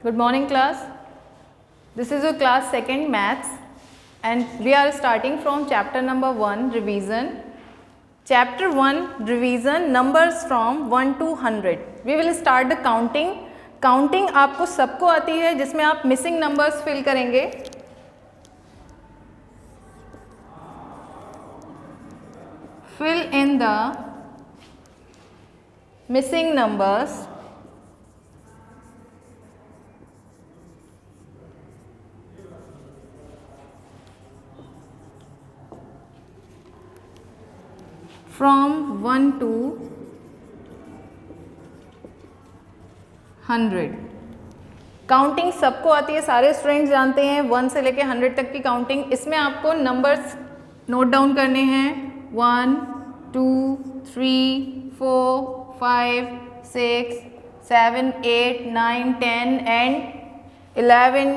Good morning class. This is your class 2nd maths and we are starting from chapter number 1 revision. Chapter 1 revision numbers from 1 to 100. We will start the counting. Counting आपको सबको आती है जिसमें आप missing numbers fill करेंगे. Fill in the missing numbers from 1 to 100. Counting सबको आती है, सारे स्टूडेंट्स जानते हैं 1 से लेके 100 तक की काउंटिंग. इसमें आपको नंबर्स नोट डाउन करने हैं 1 2 3 4 5 6 7 8 9 10 and 11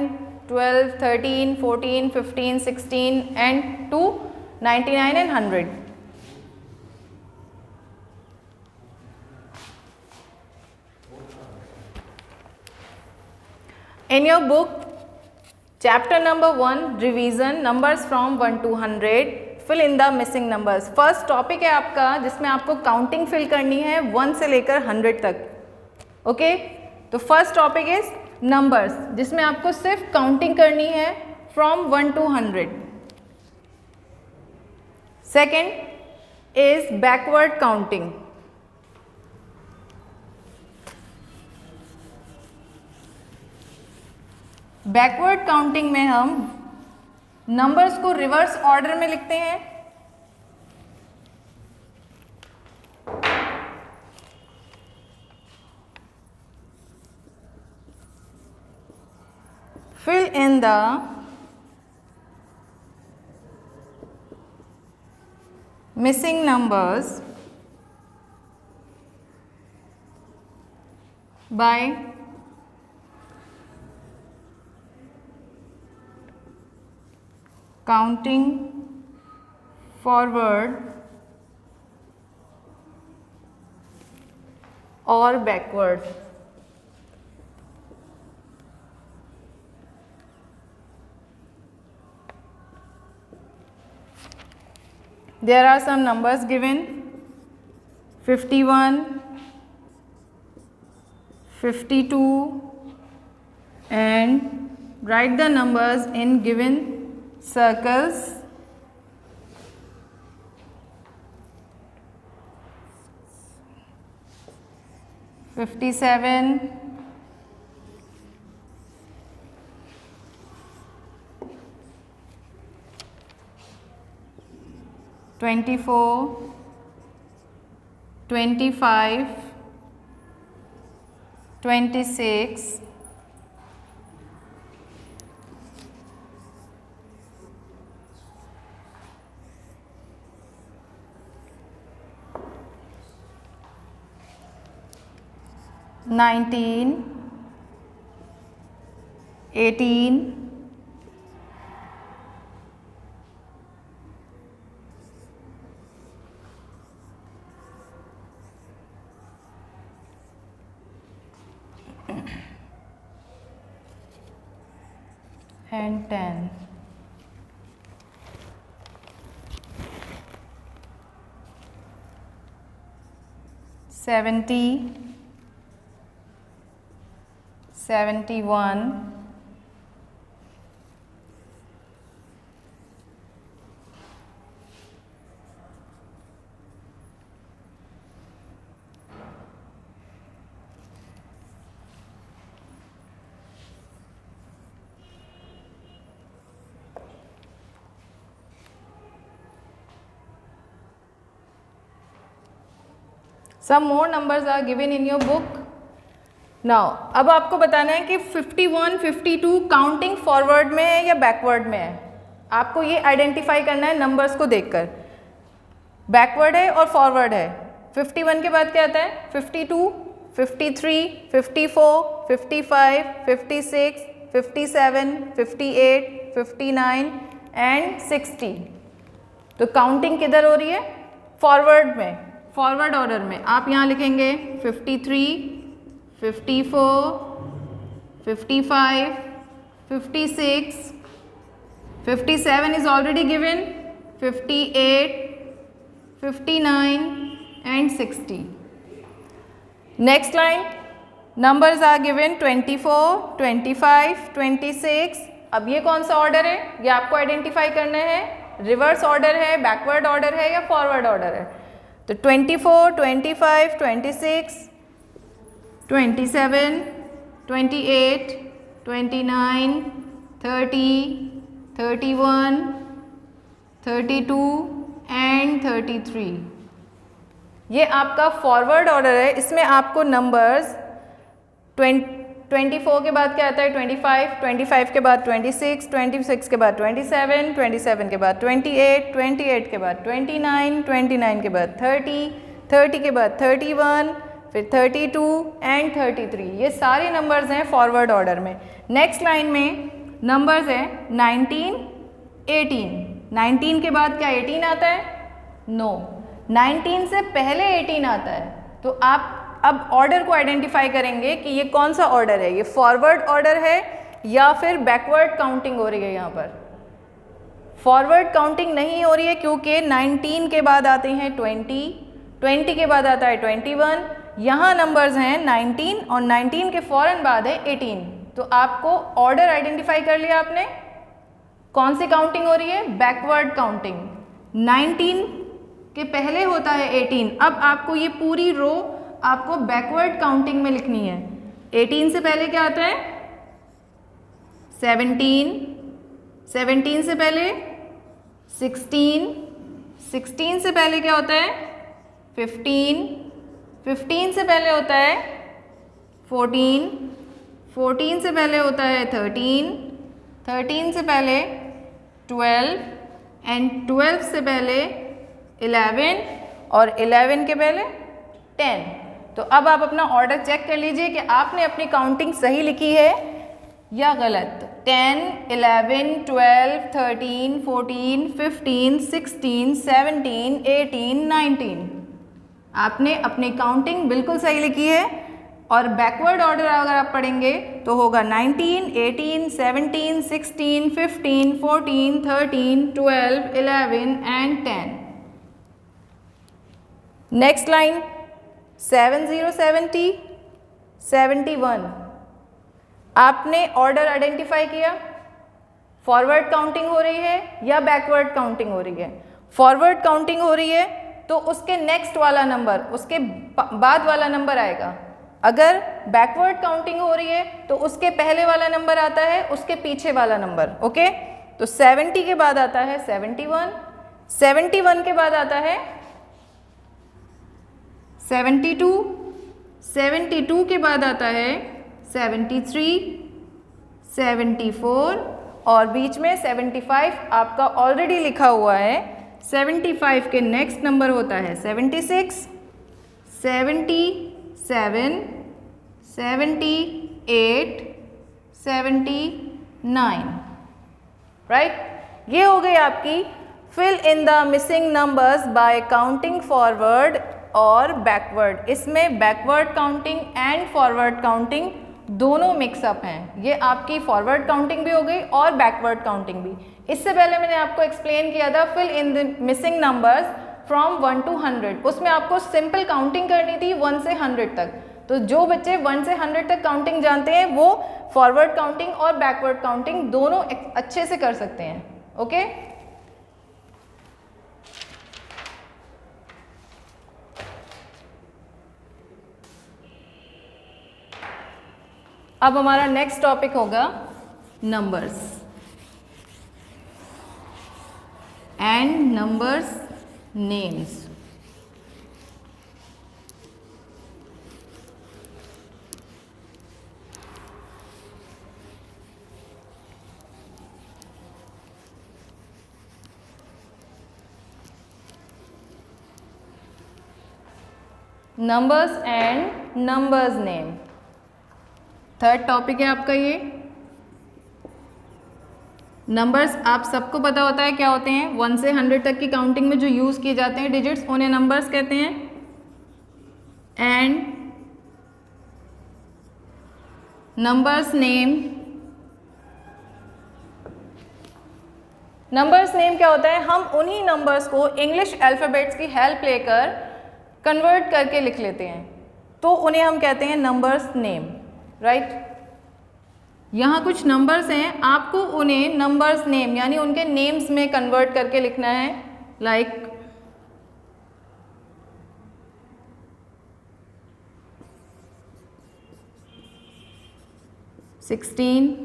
12 13 14 15 16 and to 99 and 100. In your book, chapter number 1, revision, numbers from 1 to 100, fill in the missing numbers. First topic है आपका जिसमें आपको counting fill करनी है 1 से लेकर 100 तक. ओके, तो first topic is numbers जिसमें आपको सिर्फ counting करनी है from 1 to 100. Second is backward counting. Backward counting में हम नंबर्स को रिवर्स ऑर्डर में लिखते हैं. Fill in the missing numbers by counting forward or backward. There are some numbers given 51, 52 and write the numbers in given circles. 57, 24, 25, 26, 19, 18, 10. Seventy, 71, some more numbers are given in your book. Now अब आपको बताना है कि 51, 52 counting forward में है या backward में है. आपको ये आइडेंटिफाई करना है नंबर्स को देखकर. बैकवर्ड है और फॉरवर्ड है. 51 के बाद क्या आता है 52, 53, 54, 55, 56, 57, 58, 59 एंड 60. तो काउंटिंग किधर हो रही है फॉरवर्ड में, फॉरवर्ड ऑर्डर में. आप यहाँ लिखेंगे 53, 54, 55, 56, 57 is already given, 58, 59 and 60. Next line, numbers are given 24, 25, 26. अब ये कौन सा ऑर्डर है, ये आपको आइडेंटिफाई करना है, रिवर्स ऑर्डर है, बैकवर्ड ऑर्डर है या फॉरवर्ड ऑर्डर है. तो 24, 25, 26, 27, 28, 29, 30, 31, 32 एंड 33. ये आपका फॉरवर्ड ऑर्डर है. इसमें आपको नंबर्स 24 के बाद क्या आता है 25, 25 के बाद 26, 26 के बाद 27, 27 के बाद 28, 28 के बाद 29, 29 के बाद 30, 30 के बाद 31, फिर 32 एंड 33. ये सारे नंबर्स हैं फॉरवर्ड ऑर्डर में. नेक्स्ट लाइन में नंबर्स हैं 19, 18. 19 के बाद क्या 18 आता है? नो, 19 से पहले 18 आता है. तो आप अब ऑर्डर को आइडेंटिफाई करेंगे कि ये कौन सा ऑर्डर है, ये फॉरवर्ड ऑर्डर है या फिर बैकवर्ड काउंटिंग हो रही है. यहाँ पर फॉरवर्ड काउंटिंग नहीं हो रही है क्योंकि 19 के बाद आते हैं 20, 20 के बाद आता है 21. यहाँ नंबर्स हैं 19 और 19 के फ़ौरन बाद है 18. तो आपको ऑर्डर आइडेंटिफाई कर लिया आपने. कौन सी काउंटिंग हो रही है? Backward counting. 19 के पहले होता है 18. अब आपको ये पूरी रो आपको बैकवर्ड काउंटिंग में लिखनी है. 18 से पहले क्या आता है? 17, 17 से पहले 16, 16 से पहले क्या होता है? 15, 15 से पहले होता है 14, 14 से पहले होता है 13, 13 से पहले 12 एंड 12 से पहले 11 और 11 के पहले 10. तो अब आप अपना ऑर्डर चेक कर लीजिए कि आपने अपनी काउंटिंग सही लिखी है या गलत. 10, 11, 12, 13, 14, 15, 16, 17, 18, 19. आपने अपनी काउंटिंग बिल्कुल सही लिखी है. और बैकवर्ड ऑर्डर अगर आप पढ़ेंगे तो होगा 19, 18, 17, 16, 15, 14, 13, 12, 11 एंड 10. Next line 70, 70, 71. आपने ऑर्डर आइडेंटिफाई किया. फॉरवर्ड काउंटिंग हो रही है या बैकवर्ड काउंटिंग हो रही है? फॉरवर्ड काउंटिंग हो रही है तो उसके नेक्स्ट वाला नंबर, उसके बाद वाला नंबर आएगा. अगर बैकवर्ड काउंटिंग हो रही है तो उसके पहले वाला नंबर आता है, उसके पीछे वाला नंबर. ओके, तो 70 के बाद आता है 71, 71 के बाद आता है 72, 72 के बाद आता है 73, 74 और बीच में 75 आपका ऑलरेडी लिखा हुआ है. 75 के नेक्स्ट नंबर होता है 76, 77, 78, 79. राइट, ये हो गई आपकी fill in the missing numbers by counting forward और बैकवर्ड. इसमें backward counting and forward counting दोनों मिक्सअप हैं. ये आपकी फॉरवर्ड काउंटिंग भी हो गई और बैकवर्ड काउंटिंग भी. इससे पहले मैंने आपको एक्सप्लेन किया था fill in the missing numbers from 1 to 100. उसमें आपको सिंपल काउंटिंग करनी थी 1 से 100 तक. तो जो बच्चे 1 से 100 तक काउंटिंग जानते हैं वो फॉरवर्ड काउंटिंग और बैकवर्ड काउंटिंग दोनों अच्छे से कर सकते हैं. ओके, अब हमारा नेक्स्ट टॉपिक होगा numbers and numbers names. Numbers and numbers name third topic है आपका. ये नंबर्स आप सबको पता होता है क्या होते हैं. 1 से 100 तक की काउंटिंग में जो यूज़ किए जाते हैं डिजिट्स उन्हें नंबर्स कहते हैं. And numbers name. Numbers name क्या होता है? हम उन्हीं नंबर्स को इंग्लिश अल्फ़ाबेट्स की हेल्प लेकर कन्वर्ट करके लिख लेते हैं, तो उन्हें हम कहते हैं नंबर्स नेम, राइट। यहाँ कुछ नंबर्स हैं, आपको उन्हें नंबर्स नेम यानी उनके नेम्स में कन्वर्ट करके लिखना है। लाइक 16,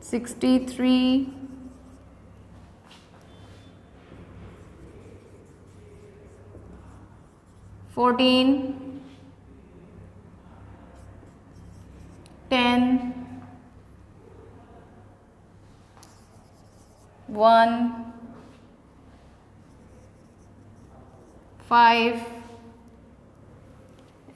63, 14, 10, 1, 5।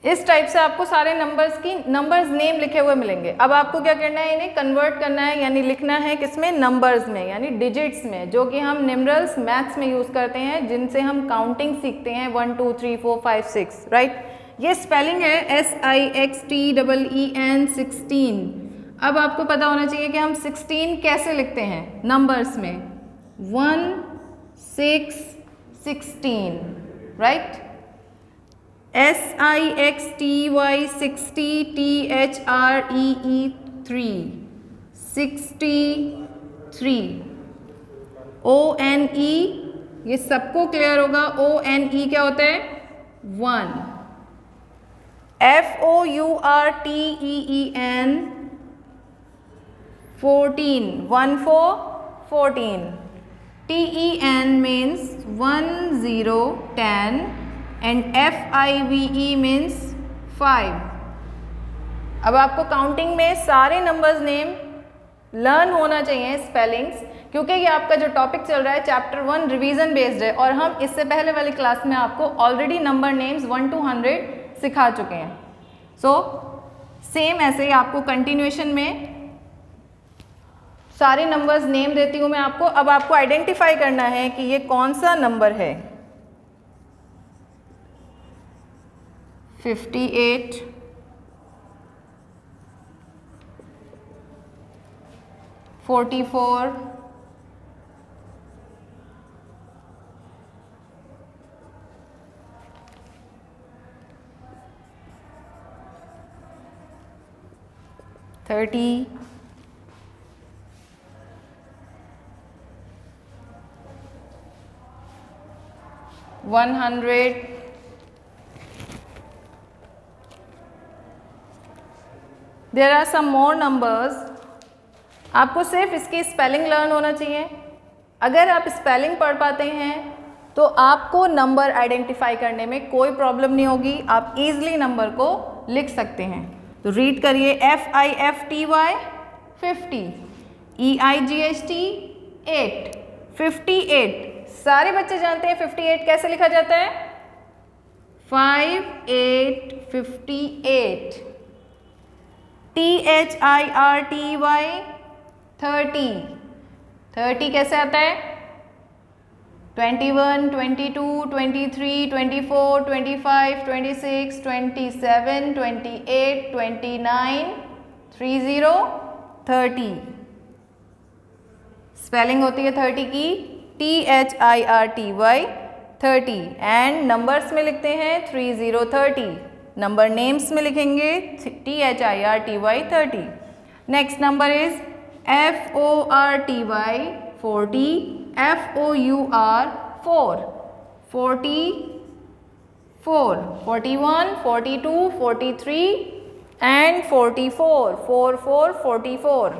इस टाइप से आपको सारे नंबर्स नेम लिखे हुए मिलेंगे। अब आपको क्या करना है? इन्हें कन्वर्ट करना है यानी लिखना है किसमें? नंबर्स में यानी डिजिट्स में, जो कि हम न्यूमरल्स मैथ्स में यूज़ करते हैं, जिनसे हम काउंटिंग सीखते हैं 1 2 3 4 5 6, राइट। ये स्पेलिंग है SIXTEEN 16। अब आपको पता होना चाहिए कि हम 16 कैसे लिखते हैं नंबर्स में। 1 6 16, राइट। SIXTY 60 THREE 3 63। ONE, ये सबको क्लियर होगा। ONE क्या होता है? 1। FOURTEEN 14 1 4 14। TEN means 1 0 10 and FIVE means 5। अब आपको काउंटिंग में सारे नंबर्स नेम लर्न होना चाहिए, स्पेलिंग्स, क्योंकि ये आपका जो टॉपिक चल रहा है चैप्टर 1 रिवीजन बेस्ड है, और हम इससे पहले वाली क्लास में आपको ऑलरेडी नंबर नेम्स 1 to 100 सिखा चुके हैं। सो सेम ऐसे ही आपको कंटिन्यूएशन में सारे नंबर्स नेम देती हूँ मैं आपको। अब आपको आइडेंटिफाई करना है कि ये कौन सा नंबर है। 58, 44, 30, 100, there are some more numbers. आपको सिर्फ इसकी स्पेलिंग लर्न होना चाहिए। अगर आप स्पेलिंग पढ़ पाते हैं तो आपको नंबर आइडेंटिफाई करने में कोई प्रॉब्लम नहीं होगी, आप इजीली नंबर को लिख सकते हैं। तो रीड करिए। FIFTY 50, EIGHT 8, 58। सारे बच्चे जानते हैं 58 कैसे लिखा जाता है? 5 8 58। THIRTY 30, 30 कैसे आता है? 21 22 23 24 25 26 27 28 29 30 30। स्पेलिंग होती है 30 की THIRTY 30, एंड नंबर्स में लिखते हैं 30 30। नंबर नेम्स में लिखेंगे THIRTY 30। Next number is FORTY 40, FOUR 4, 44, 41, 42, 43 and 44, 44, 44.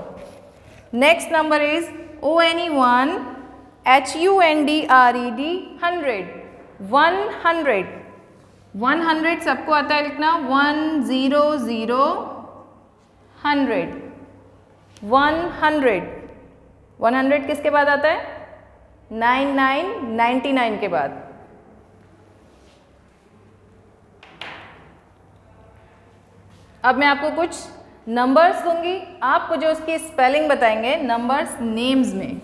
Next number is ONE1 HUNDRED 100, 100। 100 सबको आता है लिखना। 100 100 100। 100 किसके बाद आता है? 99 99 के बाद। अब मैं आपको कुछ नंबर्स दूंगी, आपको जो उसकी स्पेलिंग बताएंगे नंबर्स नेम्स में।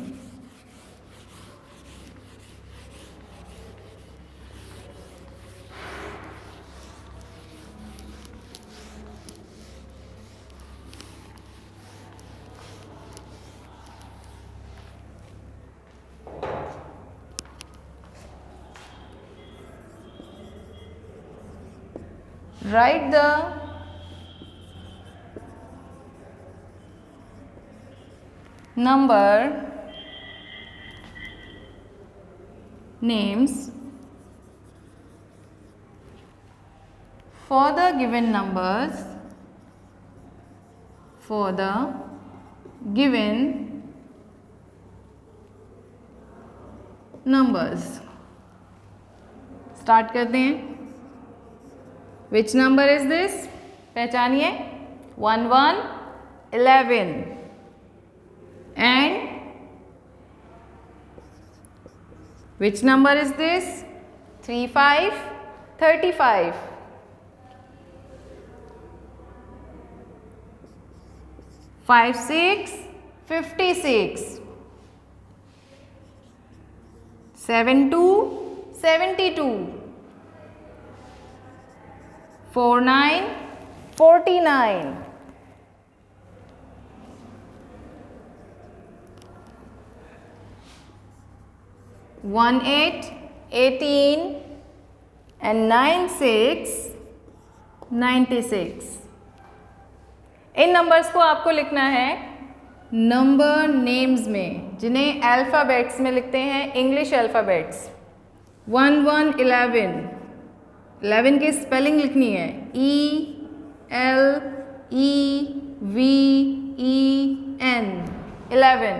write the number names for the given numbers, for the given numbers. Start करते हैं. Which number is this? पहचानिए. 1 1 11 and which number is this? 3 5 35. 5 6 56. 7 2 72. 4 9 49. 1 8 18 and 9 6 96. In numbers को आपको लिखना है नंबर नेम्स में, जिन्हें अल्फ़ाबेट्स में लिखते हैं, इंग्लिश अल्फ़ाबेट्स. 1 1 11. 11 की स्पेलिंग लिखनी है ELEVEN 11.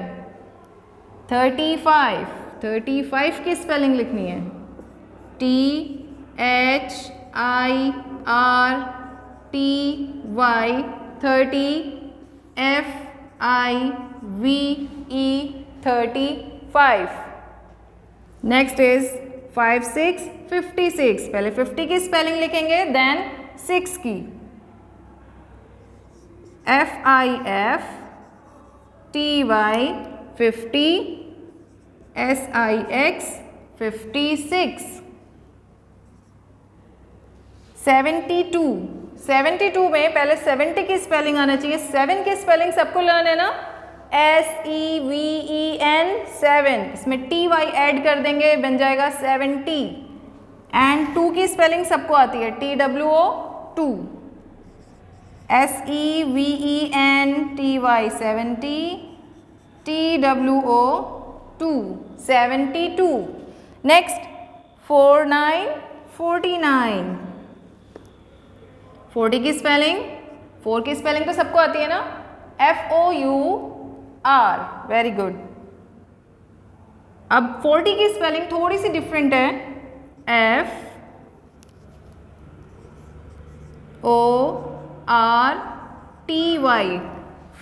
35. 35 की स्पेलिंग लिखनी है THIRTY 30 FIVE 35. Next is 5 6 56. पहले 50 की स्पेलिंग लिखेंगे, देन 6 की FIFTY 50 SIX 56. 72. 72 में पहले 70 की स्पेलिंग आना चाहिए. 7 की स्पेलिंग सबको लर्न है ना? SEVEN 7. इसमें TY ऐड कर देंगे, बन जाएगा 70. एंड 2 की स्पेलिंग सबको आती है TWO 2. SEVENTY 70. TWO 2 72. नेक्स्ट 4 9 49. 40 की स्पेलिंग, 4 की स्पेलिंग तो सबको आती है ना? FOUR. Very good. अब 40 की स्पेलिंग थोड़ी सी डिफरेंट है. FORTY.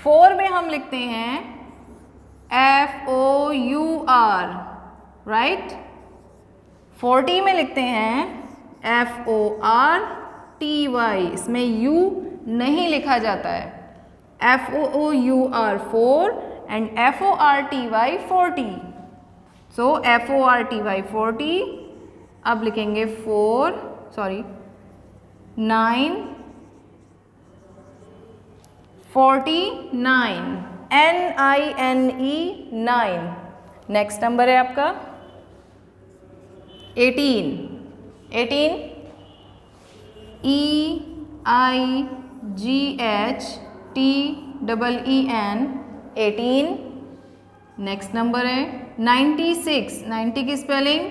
4 में हम लिखते हैं FOUR, राइट? 40 में लिखते हैं FORTY. इसमें U नहीं लिखा जाता है. FOUR 4 and FORTY 40. So FORTY 40. अब लिखेंगे 9 49. NINE 9. नेक्स्ट नंबर है आपका 18. EIGHTEEN 18. नेक्स्ट नंबर है 96. 90 की स्पेलिंग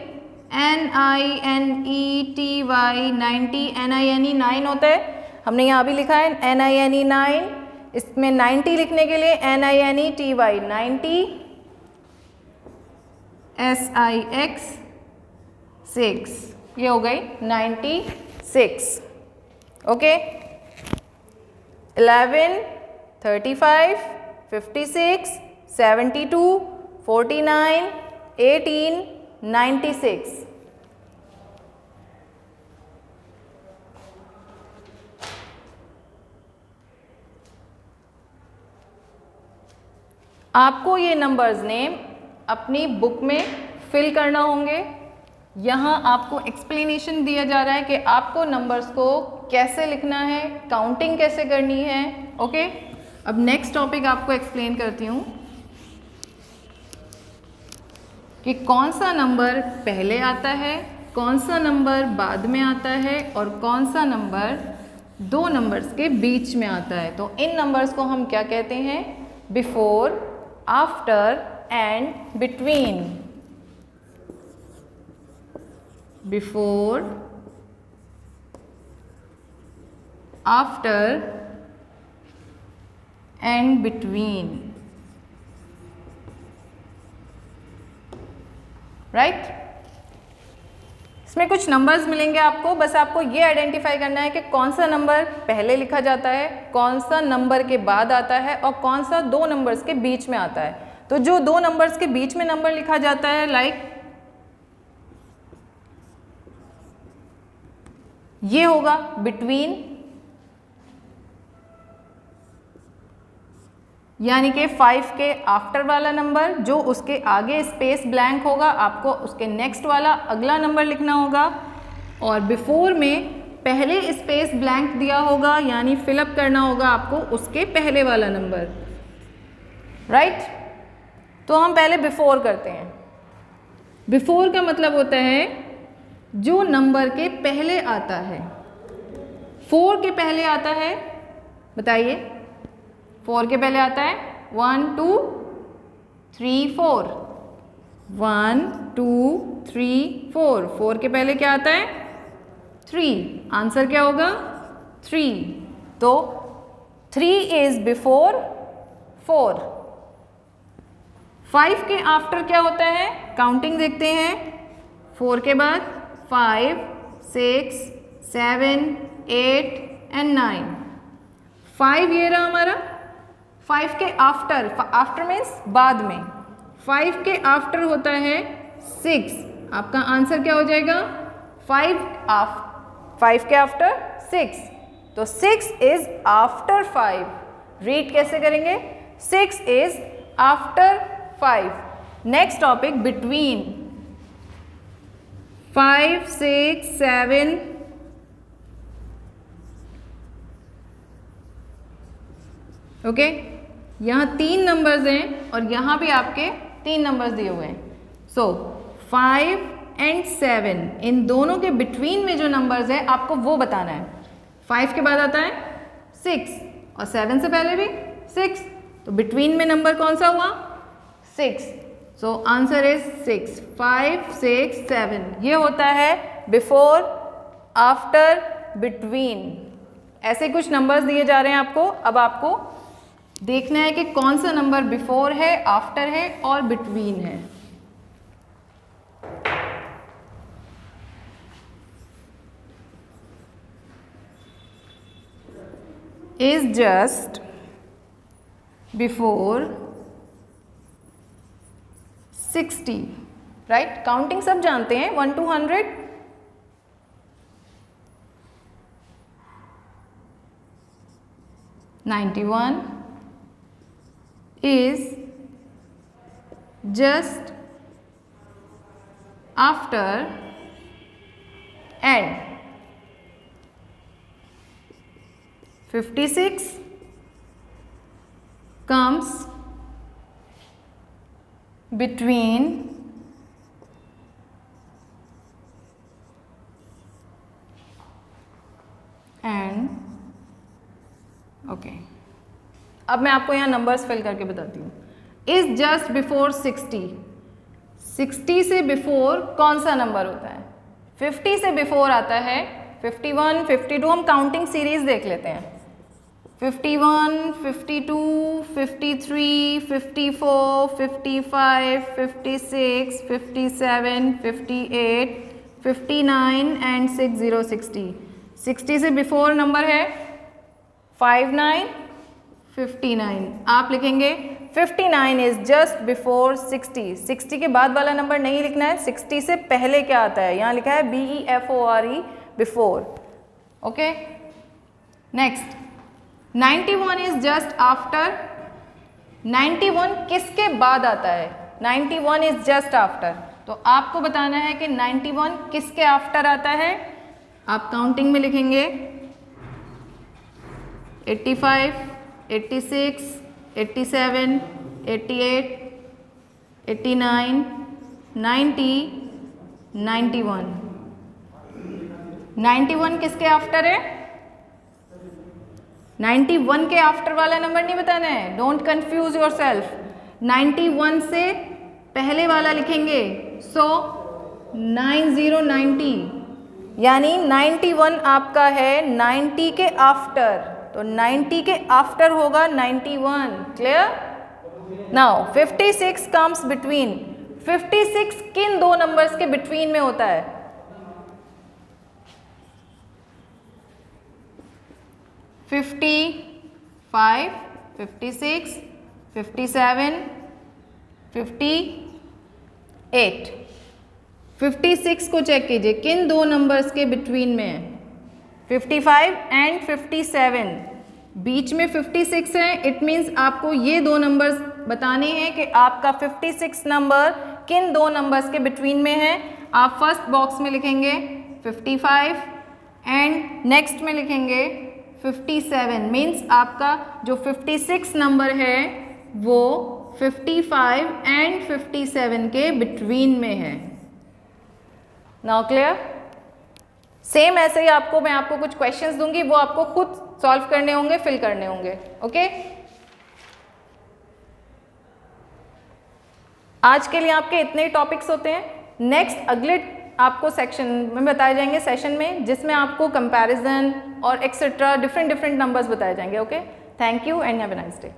NINETY 90. NINE 9 होता है, हमने यहाँ भी लिखा है NINE 9. इसमें 90 लिखने के लिए NINETY 90. SIX 6. ये हो गई 96. ओके. 11 35 56 72 49 18 96. आपको ये नंबर्स नेम अपनी बुक में फिल करना होंगे. यहाँ आपको एक्सप्लेनेशन दिया जा रहा है कि आपको नंबर्स को कैसे लिखना है, काउंटिंग कैसे करनी है. ओके. अब नेक्स्ट टॉपिक आपको एक्सप्लेन करती हूँ कि कौन सा नंबर पहले आता है, कौन सा नंबर बाद में आता है और कौन सा नंबर दो नंबर्स के बीच में आता है। तो इन नंबर्स को हम क्या कहते हैं? Before, after and between. Before, after and between, right. इसमें कुछ नंबर्स मिलेंगे आपको, बस आपको ये आइडेंटिफाई करना है कि कौन सा नंबर पहले लिखा जाता है, कौन सा नंबर के बाद आता है और कौन सा दो नंबर्स के बीच में आता है। तो जो दो नंबर्स के बीच में नंबर लिखा जाता है, लाइक ये होगा बिटवीन, यानी कि 5 के आफ्टर वाला नंबर, जो उसके आगे स्पेस ब्लैंक होगा आपको उसके नेक्स्ट वाला अगला नंबर लिखना होगा। और बिफोर में पहले स्पेस ब्लैंक दिया होगा, यानी फिलअप करना होगा आपको उसके पहले वाला नंबर, राइट। तो हम पहले बिफोर करते हैं। बिफोर का मतलब होता है जो नंबर के पहले आता है। 4 के पहले आता है, बताइए 4 के पहले आता है 1 2 3 4, 1 2 3 4। 4 के पहले क्या आता है? 3। आंसर क्या होगा? 3। तो 3 इज बिफोर 4। 5 के आफ्टर क्या होता है? काउंटिंग देखते हैं। 4 के बाद 5 6 7 8 एंड 9। 5 ये रहा हमारा। 5 के आफ्टर, आफ्टर मीन्स बाद में, 5 के आफ्टर होता है 6। आपका आंसर क्या हो जाएगा? 5 के आफ्टर 6। तो 6 इज आफ्टर 5। रीड कैसे करेंगे? 6 is after 5। Next topic between. 5 6 7 okay. यहाँ 3 नंबर्स हैं और यहाँ भी आपके 3 नंबर्स दिए हुए हैं। सो 5 एंड 7, इन दोनों के बिटवीन में जो नंबर्स है आपको वो बताना है। 5 के बाद आता है 6 और 7 से पहले भी 6, तो बिटवीन में नंबर कौन सा हुआ? 6। So answer is 6। 5 6 7 ये होता है बिफोर, आफ्टर, बिटवीन। ऐसे कुछ नंबर्स दिए जा रहे हैं आपको। अब आपको देखना है कि कौन सा नंबर बिफोर है, आफ्टर है और बिटवीन है। Is just before 60, right. Counting सब जानते हैं, 1 to 100। $91 is just after and 56 comes between and okay. अब मैं आपको यहाँ नंबर्स फिल करके बताती हूँ। इज जस्ट बिफोर 60, 60 से बिफोर कौन सा नंबर होता है? 50 से बिफोर आता है 51 52। हम काउंटिंग सीरीज देख लेते हैं। 51 52 53 54 55 56 57 58 59 एंड 60 60। 60 से बिफोर नंबर है 59 59। आप लिखेंगे 59 इज जस्ट बिफोर 60। 60 के बाद वाला नंबर नहीं लिखना है, 60 से पहले क्या आता है? यहाँ लिखा है BEFORE, before. Okay. Next 91 is just after. 91 किसके बाद आता है? 91 इज जस्ट आफ्टर। तो आपको बताना है कि 91 किसके आफ्टर आता है। आप काउंटिंग में लिखेंगे 85 86 87 88 89 90 91। 91 किसके आफ्टर है? 91 के आफ्टर वाला नंबर नहीं बताना है, डोंट कंफ्यूज योर सेल्फ। 91 से पहले वाला लिखेंगे, सो 9090, यानी 91 आपका है 90 के आफ्टर, तो 90 के आफ्टर होगा 91। क्लियर? Now 56 comes between. 56 किन दो नंबर्स के बिटवीन में होता है? 55, 56, 57, 58। 56 को चेक कीजिए किन दो नंबर्स के बिटवीन में है? 55 एंड 57, बीच में 56 है। इट मीन्स आपको ये दो नंबर्स बताने हैं कि आपका 56 नंबर किन दो नंबर्स के बिटवीन में है। आप फर्स्ट बॉक्स में लिखेंगे 55 एंड नेक्स्ट में लिखेंगे 57। मीन्स आपका जो 56 नंबर है वो 55 एंड 57 के बिटवीन में है। Now clear? सेम ऐसे ही मैं आपको कुछ क्वेश्चंस दूंगी, वो आपको खुद सॉल्व करने होंगे, फिल करने होंगे। ओके, आज के लिए आपके इतने टॉपिक्स होते हैं। नेक्स्ट अगले आपको सेक्शन में बताए जाएंगे, सेशन में, जिसमें आपको कंपैरिजन और एक्सेट्रा डिफरेंट नंबर्स बताए जाएंगे। Okay, thank you and have a nice day.